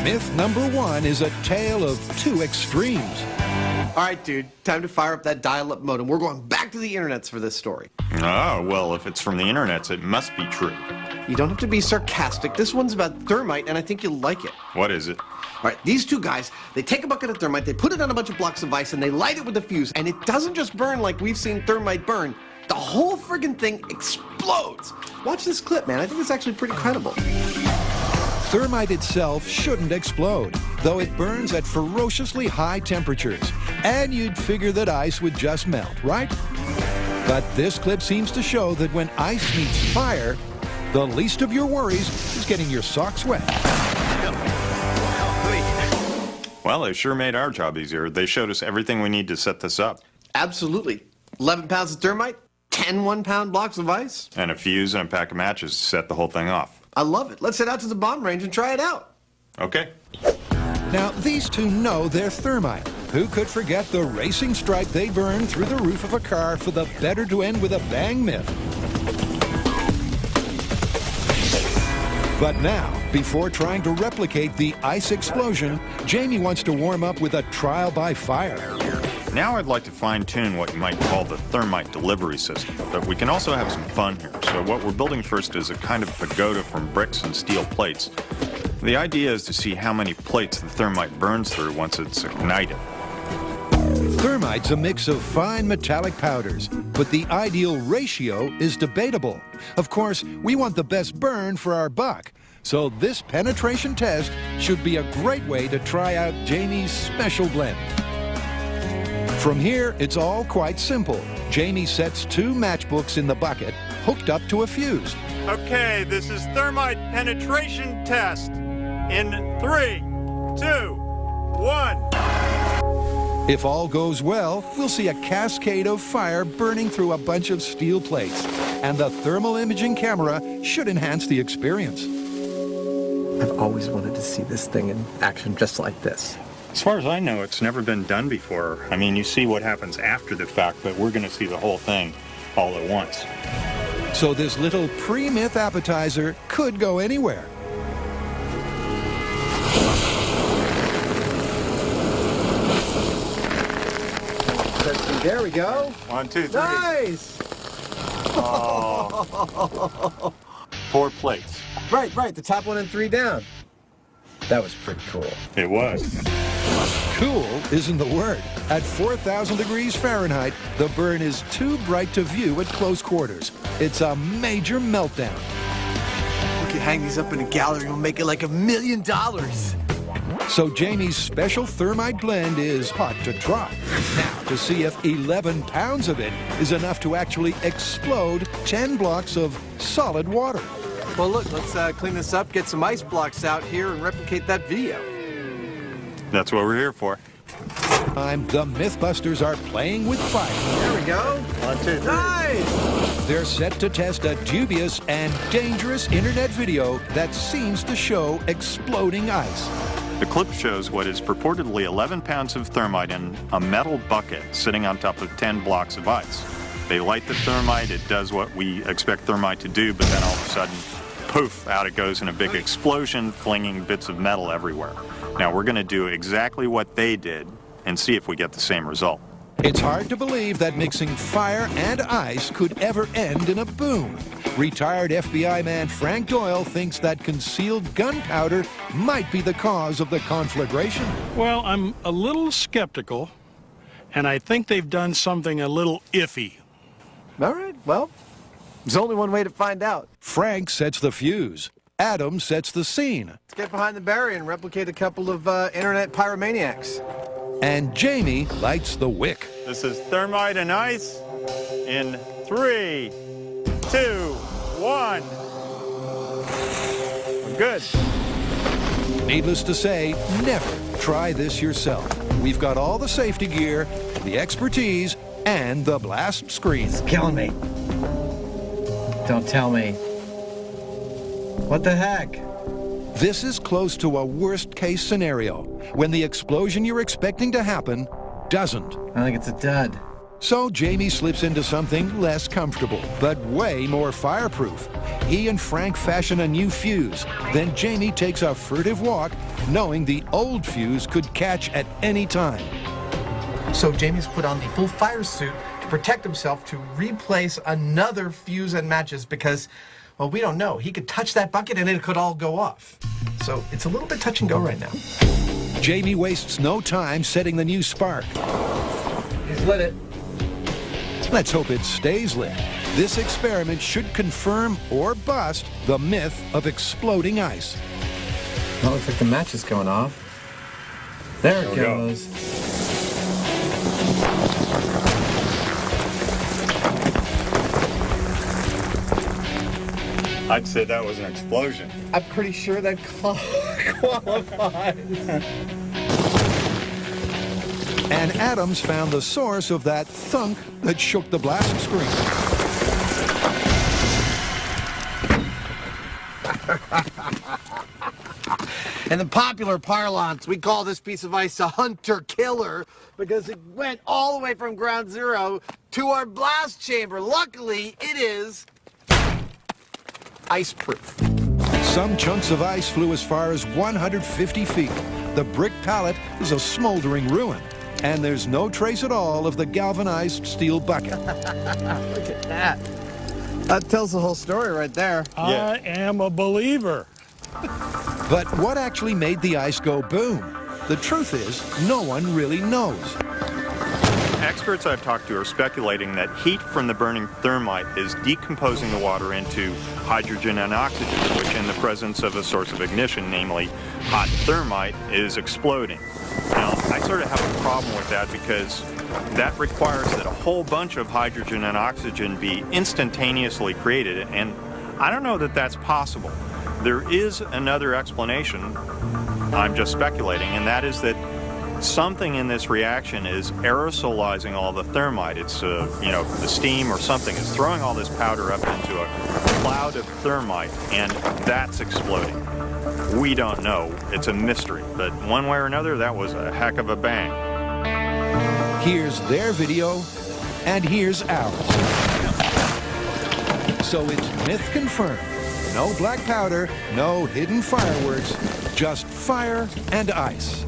Myth number 1 is a tale of two extremes. All right, dude, time to fire up that dial-up modem. We're going back to the internets for this story. Oh, well, if it's from the internets, it must be true. You don't have to be sarcastic. This one's about thermite, and I think you'll like it. What is it? All right, these two guys, they take a bucket of thermite, they put it on a bunch of blocks of ice, and they light it with a fuse, and it doesn't just burn like we've seen thermite burn. The whole friggin' thing explodes. Watch this clip, man. I think it's actually pretty credible. Thermite itself shouldn't explode, though it burns at ferociously high temperatures. And you'd figure that ice would just melt, right? But this clip seems to show that when ice meets fire, the least of your worries is getting your socks wet. Well, they sure made our job easier. They showed us everything we need to set this up. Absolutely. 11 pounds of thermite, 10 one-pound blocks of ice. And a fuse and a pack of matches to set the whole thing off. I love it. Let's head out to the bomb range and try it out. Okay. Now, these two know they're thermite. Who could forget the racing stripe they burned through the roof of a car for the better to end with a bang myth? But now, before trying to replicate the ice explosion, Jamie wants to warm up with a trial by fire. Now I'd like to fine-tune what you might call the thermite delivery system, but we can also have some fun here. So what we're building first is a kind of pagoda from bricks and steel plates. The idea is to see how many plates the thermite burns through once it's ignited. Thermite's a mix of fine metallic powders, but the ideal ratio is debatable. Of course, we want the best burn for our buck, so this penetration test should be a great way to try out Jamie's special blend. From here, it's all quite simple. Jamie sets 2 matchbooks in the bucket, hooked up to a fuse. Okay, this is thermite penetration test. In 3, 2, 1. If all goes well, we'll see a cascade of fire burning through a bunch of steel plates, and the thermal imaging camera should enhance the experience. I've always wanted to see this thing in action just like this. As far as I know, it's never been done before. I mean, you see what happens after the fact, but we're going to see the whole thing all at once. So this little pre-myth appetizer could go anywhere. There we go. 1, 2, 3. Nice! Oh. 4 plates. Right, the top 1 and 3 down. That was pretty cool. It was. Cool isn't the word. At 4,000 degrees Fahrenheit, the burn is too bright to view at close quarters. It's a major meltdown. We could hang these up in a gallery and we'll make it like $1 million. So Jamie's special thermite blend is hot to try. Now, to see if 11 pounds of it is enough to actually explode 10 blocks of solid water. Well, look, let's clean this up, get some ice blocks out here, and replicate that video. That's what we're here for. The Mythbusters are playing with fire. There we go. 1, 2, 3. Nice! They're set to test a dubious and dangerous internet video that seems to show exploding ice. The clip shows what is purportedly 11 pounds of thermite in a metal bucket sitting on top of 10 blocks of ice. They light the thermite, it does what we expect thermite to do, but then all of a sudden, poof, out it goes in a big explosion, flinging bits of metal everywhere. Now we're going to do exactly what they did and see if we get the same result. It's hard to believe that mixing fire and ice could ever end in a boom. Retired FBI man Frank Doyle thinks that concealed gunpowder might be the cause of the conflagration. Well, I'm a little skeptical, and I think they've done something a little iffy. All right, well, there's only one way to find out. Frank sets the fuse. Adam sets the scene. Let's get behind the barrier and replicate a couple of internet pyromaniacs. And Jamie lights the wick. This is thermite and ice in 3, 2, 1. We're good. Needless to say, never try this yourself. We've got all the safety gear, the expertise, and the blast screen. It's killing me. Don't tell me. What the heck? This is close to a worst-case scenario, when the explosion you're expecting to happen doesn't. I think it's a dud. So Jamie slips into something less comfortable, but way more fireproof. He and Frank fashion a new fuse. Then Jamie takes a furtive walk, knowing the old fuse could catch at any time. So Jamie's put on the full fire suit to protect himself to replace another fuse and matches because, well, we don't know. He could touch that bucket and it could all go off. So it's a little bit touch and go right now. Jamie wastes no time setting the new spark. He's lit it. Let's hope it stays lit. This experiment should confirm or bust the myth of exploding ice. Well, looks like the match is going off. There it goes. I'd say that was an explosion. I'm pretty sure that qualifies. And Adams found the source of that thunk that shook the blast screen. In the popular parlance, we call this piece of ice a hunter-killer because it went all the way from ground zero to our blast chamber. Luckily, it is ice-proof. Some chunks of ice flew as far as 150 feet. The brick pallet is a smoldering ruin. And there's no trace at all of the galvanized steel bucket. Look at that. That tells the whole story right there. I am a believer. But what actually made the ice go boom? The truth is, no one really knows. Experts I've talked to are speculating that heat from the burning thermite is decomposing the water into hydrogen and oxygen, which in the presence of a source of ignition, namely hot thermite, is exploding. Now, I sort of have a problem with that because that requires that a whole bunch of hydrogen and oxygen be instantaneously created, and I don't know that that's possible. There is another explanation, I'm just speculating, and that is that something in this reaction is aerosolizing all the thermite. It's, the steam or something is throwing all this powder up into a cloud of thermite, and that's exploding. We don't know. It's a mystery. But one way or another, that was a heck of a bang. Here's their video, and here's ours. So it's myth confirmed. No black powder, no hidden fireworks, just fire and ice.